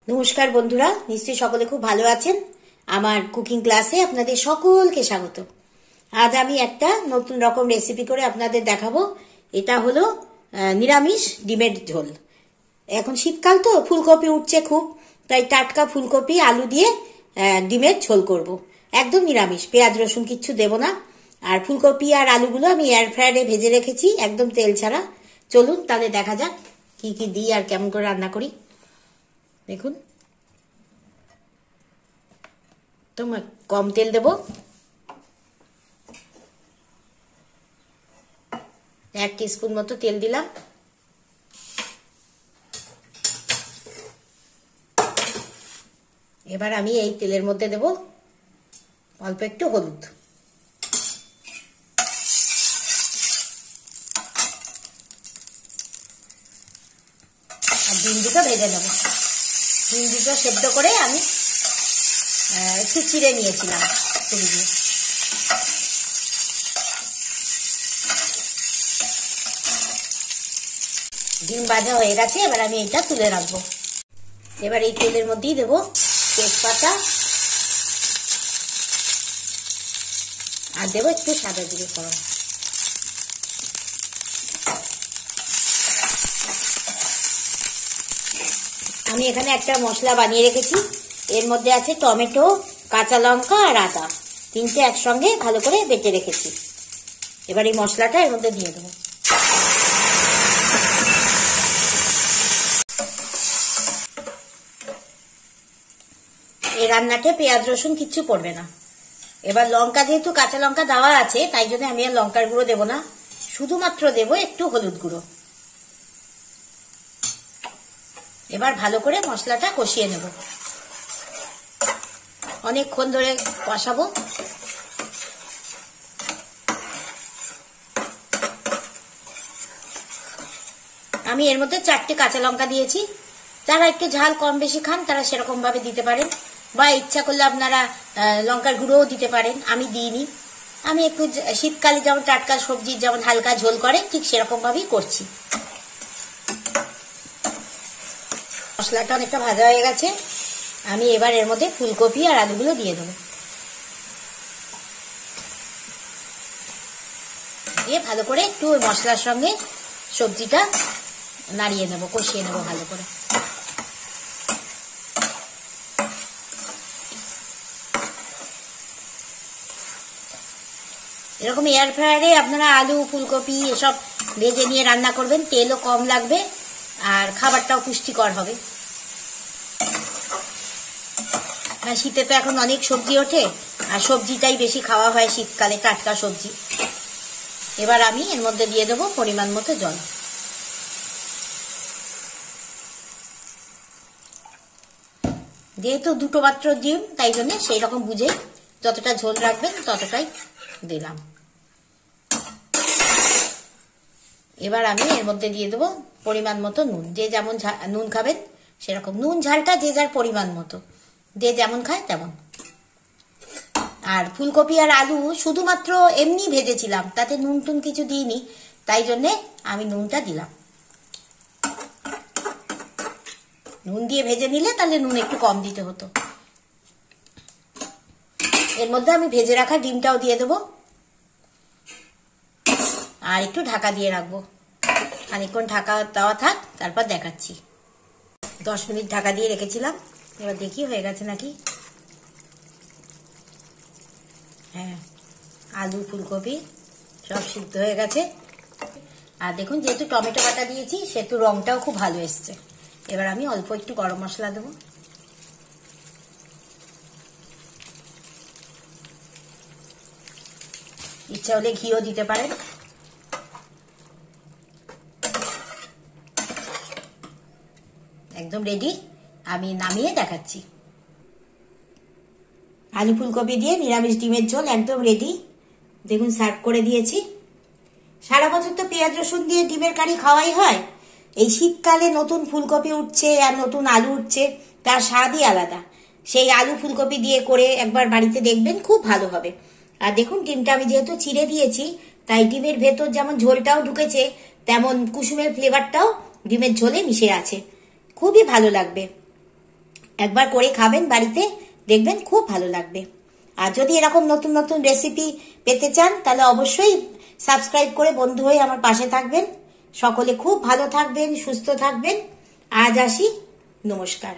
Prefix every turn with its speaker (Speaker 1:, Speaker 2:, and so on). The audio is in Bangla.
Speaker 1: নমস্কার বন্ধুরা, নিশ্চয়ই সকলে খুব ভালো আছেন। আমার কুকিং ক্লাসে আপনাদের সকলকে স্বাগত। আজ আমি একটা নতুন রকম রেসিপি করে আপনাদের দেখাবো। এটা হলো নিরামিষ ডিমের ঝোল। এখন শীতকাল তো ফুলকপি উঠছে খুব, তাই টাটকা ফুলকপি আলু দিয়ে ডিমের ঝোল করব। একদম নিরামিষ, পেঁয়াজ রসুন কিচ্ছু দেব না। আর ফুলকপি আর আলুগুলো আমি এয়ার ফ্রায়ারে ভেজে রেখেছি, একদম তেল ছাড়া। চলুন তাহলে দেখা যাক কি কি দিই আর কেমন করে রান্না করি। দেখুন, তো কম তেল দেব, 1 টিস্পুন মতো তেল দিলাম। এবার আমি এই তেলের মধ্যে দেব অল্প একটু হলুদ, আর ডিম দুটো ভেজে নেব। ডিম দুটো সেদ্ধ করে আমি একটু চিড়ে নিয়েছিলাম ছুরি দিয়ে। ডিম ভাজা হয়ে গেছে, এবার আমি এটা তুলে রাখবো। এবার এই তেলের মধ্যেই দেবো তেজপাতা আর দেবো একটু সাদা জিরে ফোড়ন। আমি এখানে একটা মশলা বানিয়ে রেখেছি, এর মধ্যে আছে টমেটো, কাঁচা লঙ্কা আর আদা, তিনটে একসঙ্গে ভালো করে বেটে রেখেছি। এবার এই মশলাটা এর মধ্যে দিয়ে দেবো। এই রান্নাতে পেঁয়াজ রসুন কিচ্ছু পড়বে না। এবার লঙ্কা, যেহেতু কাঁচা লঙ্কা দেওয়া আছে, তাই জন্য আমি আর লঙ্কার গুঁড়ো দেবো না, শুধুমাত্র দেবো একটু হলুদ গুঁড়ো। এবার ভালো করে মশলাটা কষিয়ে নেব, অনেকক্ষণ ধরে কষাবো। আমি এর মধ্যে 4টে কাঁচা লঙ্কা দিয়েছি। যারা একটু ঝাল কম বেশি খান তারা সেরকম ভাবে দিতে পারেন, বা ইচ্ছা করলে আপনারা লঙ্কার গুঁড়োও দিতে পারেন। আমি দিইনি, আমি একটু শীতকালে যেমন টাটকা সবজির যেমন হালকা ঝোল করে ঠিক সেরকম ভাবেই করছি। মশলাটা অনেকটা ভাজা হয়ে গেছে, আমি এবার এর মধ্যে ফুলকপি আর আলুগুলো দিয়ে দেবো। দিয়ে ভালো করে একটু ওই মশলার সঙ্গে সবজিটা নাড়িয়ে নেব, কষিয়ে নেব ভালো করে। এরকম এয়ার ফ্রায়ারে আপনারা আলু ফুলকপি এসব ভেজে নিয়ে রান্না করবেন, তেলও কম লাগবে আর খাবারটাও পুষ্টিকর হবে। শীতে তো এখন অনেক সবজি ওঠে, আর সবজিটাই বেশি খাওয়া হয় শীতকালে, টাটকা সবজি। এবার আমি এর মধ্যে দিয়ে দেবো পরিমাণ মতো জল। যেহেতু দুটো মাত্র ডিম, তাই জন্য সেই রকম বুঝে যতটা ঝোল রাখবেন ততটাই দিলাম। এবার আমি এর মধ্যে দিয়ে দেবো পরিমাণ মতো নুন। যে যেমন নুন খাবেন সেরকম, নুন ঝালটা যে যার পরিমাণ মতো, যে যেমন খায় তেমন। আর ফুলকপি আর আলু শুধুমাত্র এমনি ভেজেছিলাম, তাতে নুন টুন কিছু দিইনি, তাই জন্যে আমি নুনটা দিলাম। নুন দিয়ে ভেজে নিলে তাহলে নুন একটু কম দিতে হতো। এর মধ্যে আমি ভেজে রাখা ডিমটাও দিয়ে দেবো, আর একটু ঢাকা দিয়ে রাখবো। খানিকক্ষণ ঢাকা দেওয়া থাক, তারপর দেখাচ্ছি। 10 মিনিট ঢাকা দিয়ে রেখেছিলাম, এবার দেখি হয়ে গেছে নাকি। হ্যাঁ, আলু ফুলকপি সব সিদ্ধ হয়ে গেছে। আর দেখুন, যেহেতু টমেটো বাটা দিয়েছি সেহেতু রংটাও খুব ভালো এসছে। এবার আমি অল্প একটু গরম মশলা দেবো। ইচ্ছা হলে ঘিও দিতে পারেন। একদম রেডি, আমি নামিয়ে দেখাচ্ছি। আলু ফুলকপি দিয়ে নিরামিষ ডিমের ঝোল একদম রেডি। দেখুন, সার্ভ করে দিয়েছি। সারা বছর তো পেঁয়াজ রসুন দিয়ে ডিমের কারি খাওয়াই হয়, এই শীতকালে নতুন ফুলকপি উঠছে আর নতুন আলু উঠছে, তার স্বাদই আলাদা। সেই আলু ফুলকপি দিয়ে করে একবার বাড়িতে দেখবেন, খুব ভালো হবে। আর দেখুন, ডিমটা আমি যেহেতু চিড়ে দিয়েছি, তাই ডিমের ভেতর যেমন ঝোলটাও ঢুকেছে, তেমন কুসুমের ফ্লেভারটাও ডিমের ঝোলে মিশে আছে। খুবই ভালো লাগবে। একবার করে খাবেন বাড়িতে, দেখবেন খুব ভালো লাগবে। আর যদি এরকম নতুন নতুন রেসিপি পেতে চান তাহলে অবশ্যই সাবস্ক্রাইব করে বন্ধু হয়ে আমার পাশে থাকবেন। সকলে খুব ভালো থাকবেন, সুস্থ থাকবেন। আজ আসি, নমস্কার।